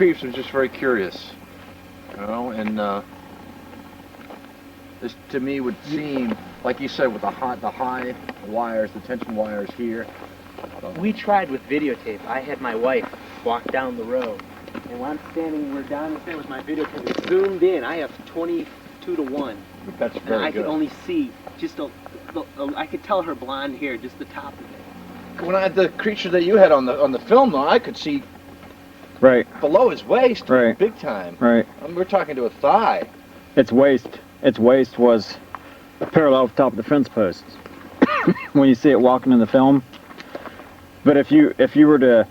creeps are just very curious, you know, and this to me would seem, like you said, with the high wires, the tension wires here. We tried with videotape. I had my wife walk down the road, and when I'm standing, we're down the stairs with my videotape. It's zoomed in. I have 22 to 1. That's very and I good. could only see just I could tell her blonde hair, just the top of it. When I had the creature that you had on the film, though, I could see Right. below his waist, Right. big time. Right. We're talking to a thigh. Its waist was parallel with the top of the fence posts when you see it walking in the film. But if you were to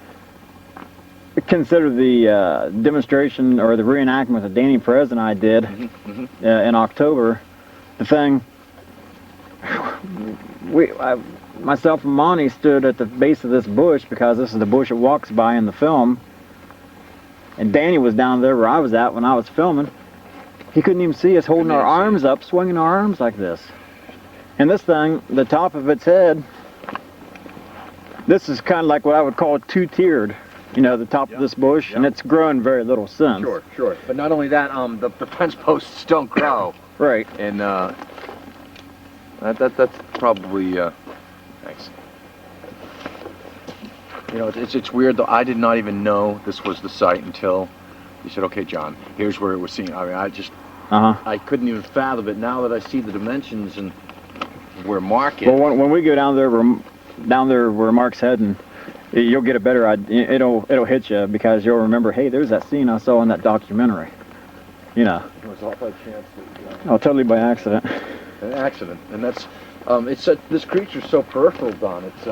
consider the demonstration or the reenactment that Danny Perez and I did in October, the thing, myself and Monty stood at the base of this bush because this is the bush it walks by in the film, and Danny was down there where I was at when I was filming. He couldn't even see us holding our arms up, swinging our arms like this. And this thing, the top of its head, this is kind of like what I would call two-tiered, you know, the top of this bush, and it's grown very little since. Sure. But not only that, the fence posts don't grow. Right. And that's probably thanks. You know, it's weird though. I did not even know this was the site until you said, "Okay, John, here's where it was seen." I mean, I just I couldn't even fathom it. Now that I see the dimensions and where Mark is. Well, when we go down there where Mark's heading, you'll get a better idea. It'll hit you because you'll remember, hey, there's that scene I saw in that documentary. You know. It was all by chance. Oh, totally by accident. An accident, and that's this creature's so peripheral, Don. It's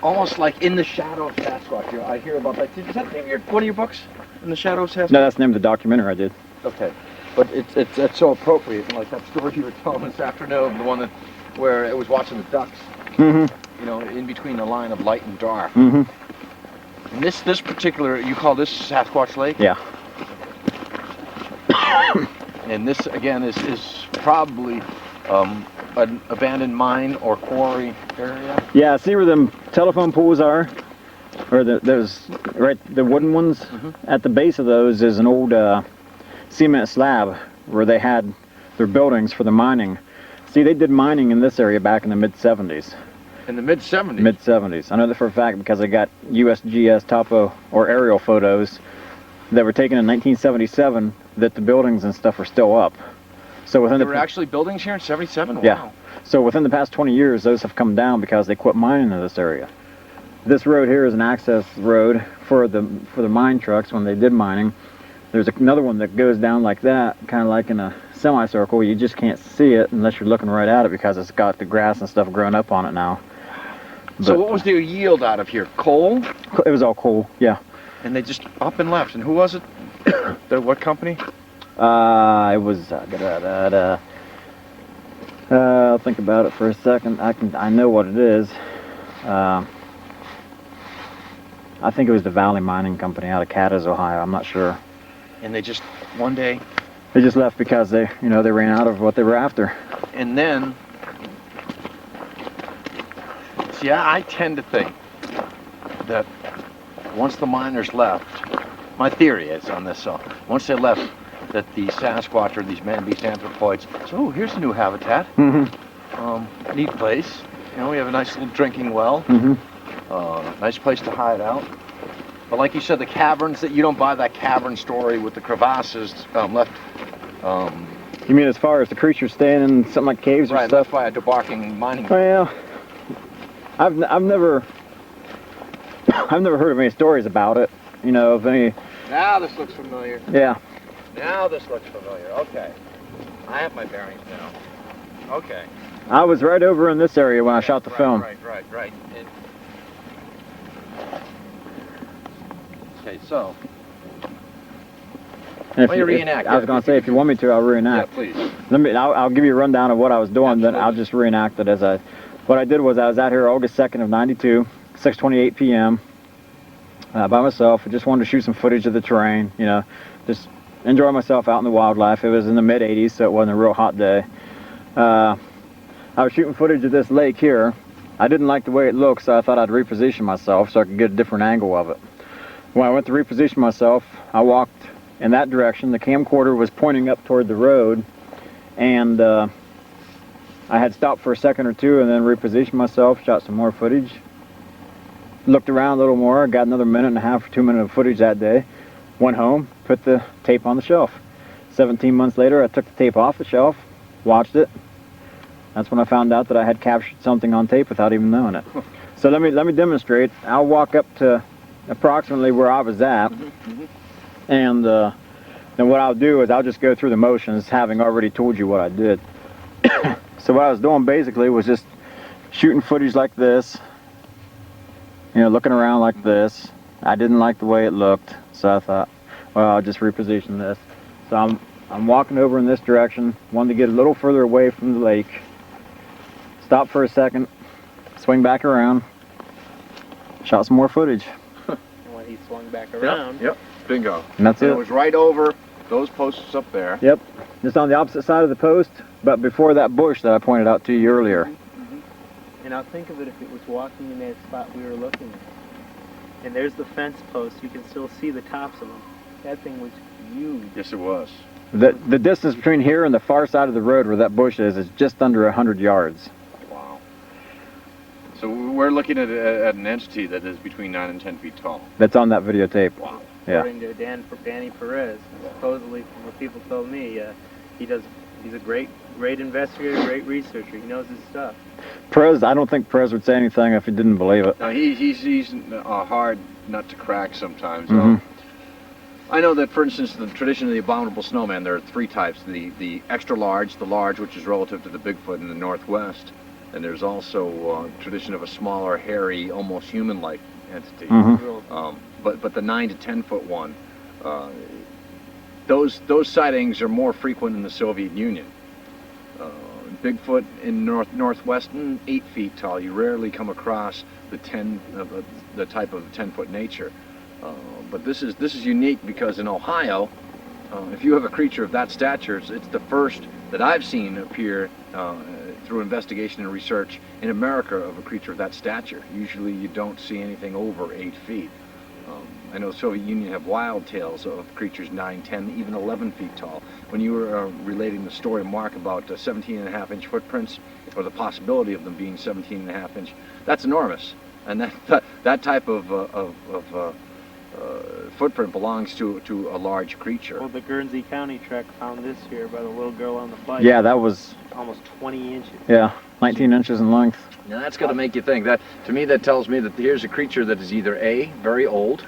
almost like In the Shadow of Sasquatch. I hear about that. Is that the name of one of your books? In the Shadow of Sasquatch? No, that's the name of the documentary I did. Okay, but it's so appropriate. And like that story you were telling this afternoon, the one where it was watching the ducks. You know, in between the line of light and dark. And this particular, you call this Sasquatch Lake? Yeah. And this again is probably an abandoned mine or quarry area. Yeah, see where them telephone poles are, or those the wooden ones. At the base of those is an old cement slab where they had their buildings for the mining. See, they did mining in this area back in the mid-70s. In the mid-70s? Mid-70s. I know that for a fact because I got USGS topo or aerial photos that were taken in 1977 that the buildings and stuff are still up. So within there were actually buildings here in 77? Wow. Yeah. So within the past 20 years, those have come down because they quit mining in this area. This road here is an access road for the mine trucks when they did mining. There's another one that goes down like that, kind of like in a semicircle. You just can't see it unless you're looking right at it because it's got the grass and stuff growing up on it now. So what was the yield out of here? Coal? It was all coal, yeah. And they just up and left. And who was it? What company? It was I'll think about it for a second. I know what it is. I think it was the Valley Mining Company out of Cadiz, Ohio. I'm not sure. And they just one day they just left because they ran out of what they were after. And then, see, I tend to think that once the miners left, my theory is on this, so once they left, that the Sasquatch or these anthropoids, so oh, here's a new habitat. Neat place. You know, we have a nice little drinking well. Nice place to hide out. But like you said, the caverns, that you don't buy that cavern story with the crevasses left. You mean as far as the creatures staying in something like caves or right, stuff? Right, left by a debarking mining. Well, I've never heard of any stories about it. You know, of any. Now this looks familiar. Yeah. Now this looks familiar. Okay. I have my bearings now. Okay. I was right over in this area when I shot the film. Right. Okay, so. I was going to say, if you want me to, I'll reenact. Yeah, please. I'll give you a rundown of what I was doing, Absolutely. Then I'll just reenact it what I did was I was out here August 2nd of 92, 6:28 p.m. By myself. I just wanted to shoot some footage of the terrain, you know, just enjoy myself out in the wildlife. It was in the mid-80s, so it wasn't a real hot day. I was shooting footage of this lake here. I didn't like the way it looked, so I thought I'd reposition myself so I could get a different angle of it. When I went to reposition myself, I walked in that direction. The camcorder was pointing up toward the road, and I had stopped for a second or two and then repositioned myself, shot some more footage, looked around a little more, got another minute and a half or 2 minutes of footage that day, went home, put the tape on the shelf. 17 months later, I took the tape off the shelf, watched it. That's when I found out that I had captured something on tape without even knowing it. So let me demonstrate. I'll walk up to approximately where I was at, and then what I'll do is I'll just go through the motions, having already told you what I did. So what I was doing basically was just shooting footage like this, you know, looking around like this. I didn't like the way it looked, so I thought, well, I'll just reposition this. So I'm walking over in this direction, wanted to get a little further away from the lake. Stop for a second, swing back around, shot some more footage. And when he swung back around, Yep. Bingo. And that's And it. it was right over those posts up there. Yep, just on the opposite side of the post, but before that bush that I pointed out to you earlier. and now think of it if it was walking in that spot we were looking at. And there's the fence posts. You can still see the tops of them. That thing was huge. Yes, it was. The distance between here and the far side of the road where that bush is just under 100 yards. Wow. So we're looking at an entity that is between 9 and 10 feet tall. That's on that videotape. Wow. Yeah. According to Danny Perez, supposedly from what people told me, he's a great investigator, great researcher. He knows his stuff. Perez, I don't think Perez would say anything if he didn't believe it. Now he's a hard nut to crack sometimes. Mhm. I know that, for instance, the tradition of the abominable snowman, there are three types: the extra large, the large, which is relative to the Bigfoot in the Northwest, and there's also tradition of a smaller, hairy, almost human-like entity. Mhm. But the 9 to 10 foot one, those sightings are more frequent in the Soviet Union. Bigfoot in northwestern, 8 feet tall. You rarely come across the type of 10-foot nature. But this is unique because in Ohio, if you have a creature of that stature, it's the first that I've seen appear through investigation and research in America of a creature of that stature. Usually you don't see anything over 8 feet. I know the Soviet Union have wild tales of creatures 9, 10, even 11 feet tall. When you were relating the story, Mark, about 17.5-inch footprints, or the possibility of them being 17.5-inch, that's enormous. And that type of footprint belongs to a large creature. Well, the Guernsey County trek found this here by the little girl on the bike. Yeah, that was, Almost 20 inches. yeah, 19 inches in length. Now that's got to make you think. To me, that tells me that here's a creature that is either A, very old,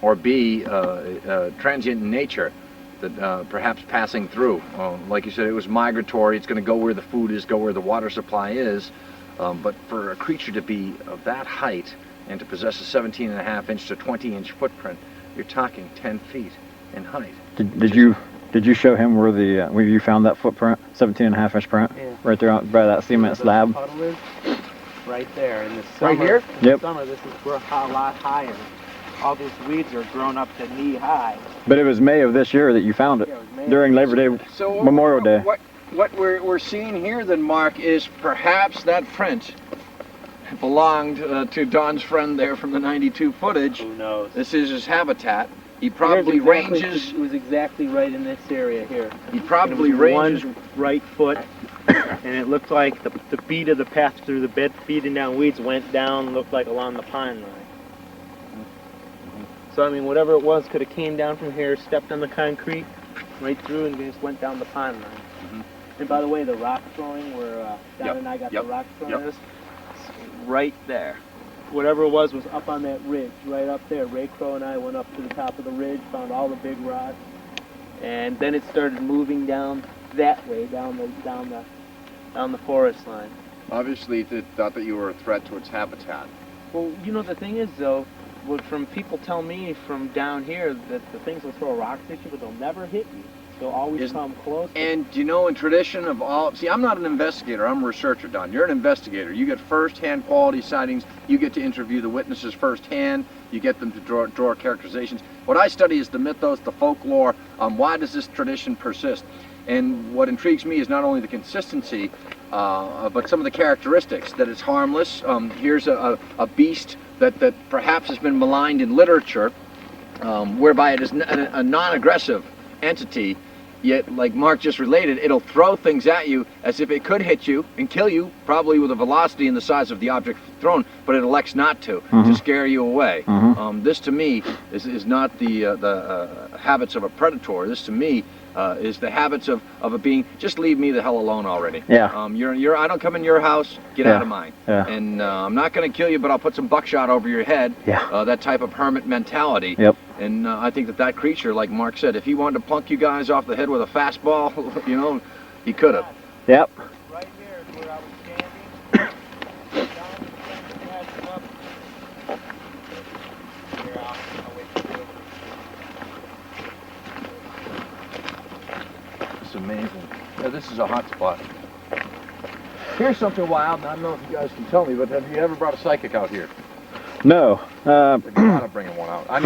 or B, transient in nature, that perhaps passing through. Like you said, it was migratory. It's going to go where the food is, go where the water supply is. But for a creature to be of that height and to possess a 17.5-inch to 20-inch footprint, you're talking 10 feet in height. Did you show him where you found that footprint, 17.5-inch print? Yeah. Right there by that cement slab. The puddle is right there. In the summer, Right here? In the Yep. summer, this is a lot higher. All these weeds are grown up to knee high. But it was May of this year that you found it, Yeah, it was May. during Labor Day, So Memorial Day. What we're seeing here then, Mark, is perhaps that print belonged to Don's friend there from the 92 footage. Who knows? This is his habitat. He probably ranges. It was exactly right in this area here. He probably It was ranges. one right foot, and it looked like the beat of the path through the bed feeding down weeds went down, looked like along the pine line. So I mean, whatever it was could have came down from here, stepped on the concrete, right through, and just went down the pine line. And by the way, the rock throwing where Don and I got the rock throwing at us, it's right there. Whatever it was up on that ridge, right up there. Ray Crow and I went up to the top of the ridge, found all the big rocks, and then it started moving down that way, down the forest line. Obviously, it thought that you were a threat to its habitat. Well, you know the thing is though, from people tell me from down here that the things will throw rocks at you, but they'll never hit you. They'll always come close. And you know, in tradition of all, see, I'm not an investigator, I'm a researcher, Don. You're an investigator. You get first-hand quality sightings. You get to interview the witnesses firsthand. You get them to draw characterizations. What I study is the mythos, the folklore. Why does this tradition persist? And what intrigues me is not only the consistency, but some of the characteristics, that it's harmless. Here's a beast that perhaps has been maligned in literature, whereby it is a non-aggressive entity, yet, like Mark just related, it'll throw things at you as if it could hit you and kill you, probably with a velocity in the size of the object thrown, but it elects not to scare you away. This, to me, is not the habits of a predator. This, to me, is the habits of a being. Just leave me the hell alone already. Yeah. I don't come in your house. Get out of mine. Yeah. And I'm not going to kill you, but I'll put some buckshot over your head. Yeah. That type of hermit mentality. Yep. And I think that creature, like Mark said, if he wanted to plunk you guys off the head with a fastball, you know, he could have. Yep. Right here is where I was standing. Here, I'll wait for you. It's amazing. Yeah, this is a hot spot. Here's something wild, and I don't know if you guys can tell me, but have you ever brought a psychic out here? No. I thought of bringing one out. A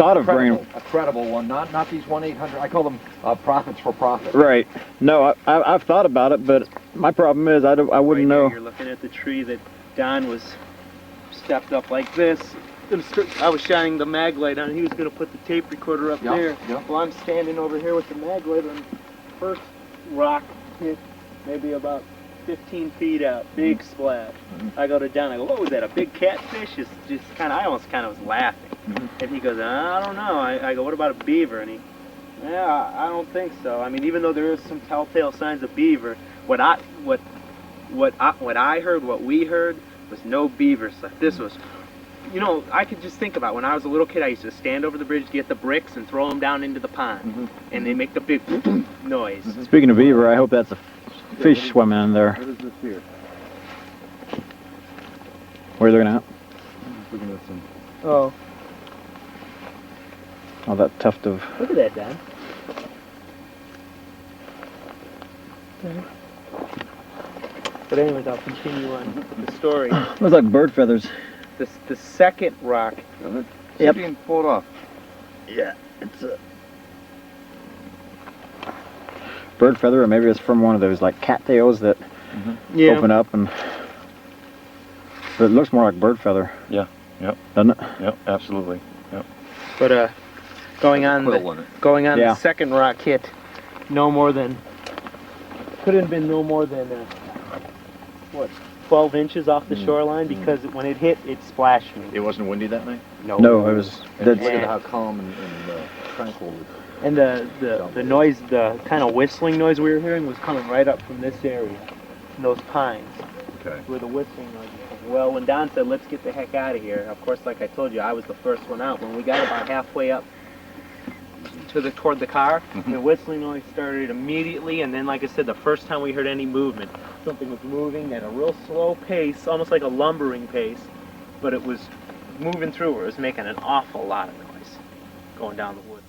credible one, not these 1-800. I call them prophets for profit. Right. No, I've thought about it, but my problem is I wouldn't know. You're looking at the tree that Don was stepped up like this. I was shining the mag light on. He was going to put the tape recorder up there. Yep. Well, I'm standing over here with the mag light, and first rock hit maybe about 15 feet out, big splash. I go to Don, I go, what was that, a big catfish? It's just kind of, I almost kind of was laughing. And he goes, I don't know. I go, what about a beaver? And he, yeah, I don't think so. I mean, even though there is some telltale signs of beaver, what I heard, what we heard, was no beaver stuff. This was, you know, I could just think about when I was a little kid, I used to stand over the bridge, get the bricks, and throw them down into the pond. And they make the big noise. Speaking of beaver, I hope that's a fish swimming in there. What is this here? Where's it looking at? Looking at some. Oh, Oh, that tuft of. look at that, Don. But anyways, I'll continue on the story. Looks like bird feathers. The second rock. See Yep. if you can pull it off. Yeah, it's a bird feather, or maybe it's from one of those like cattails that open up and. But it looks more like bird feather. Yeah. Yep. Doesn't it? Yep. Absolutely. Yep. But going on Yeah. the second rock hit couldn't have been no more than 12 inches off the shoreline, because when it hit, it splashed me. It wasn't windy that night. No, it was. Look at how calm and tranquil it was. And the noise, the kind of whistling noise we were hearing, was coming right up from this area, from those pines, Okay. where the whistling noise was coming. Well, when Don said, let's get the heck out of here, of course, like I told you, I was the first one out. When we got about halfway up toward the car, the whistling noise started immediately, and then, like I said, the first time we heard any movement, something was moving at a real slow pace, almost like a lumbering pace, but it was moving through. It was making an awful lot of noise going down the woods.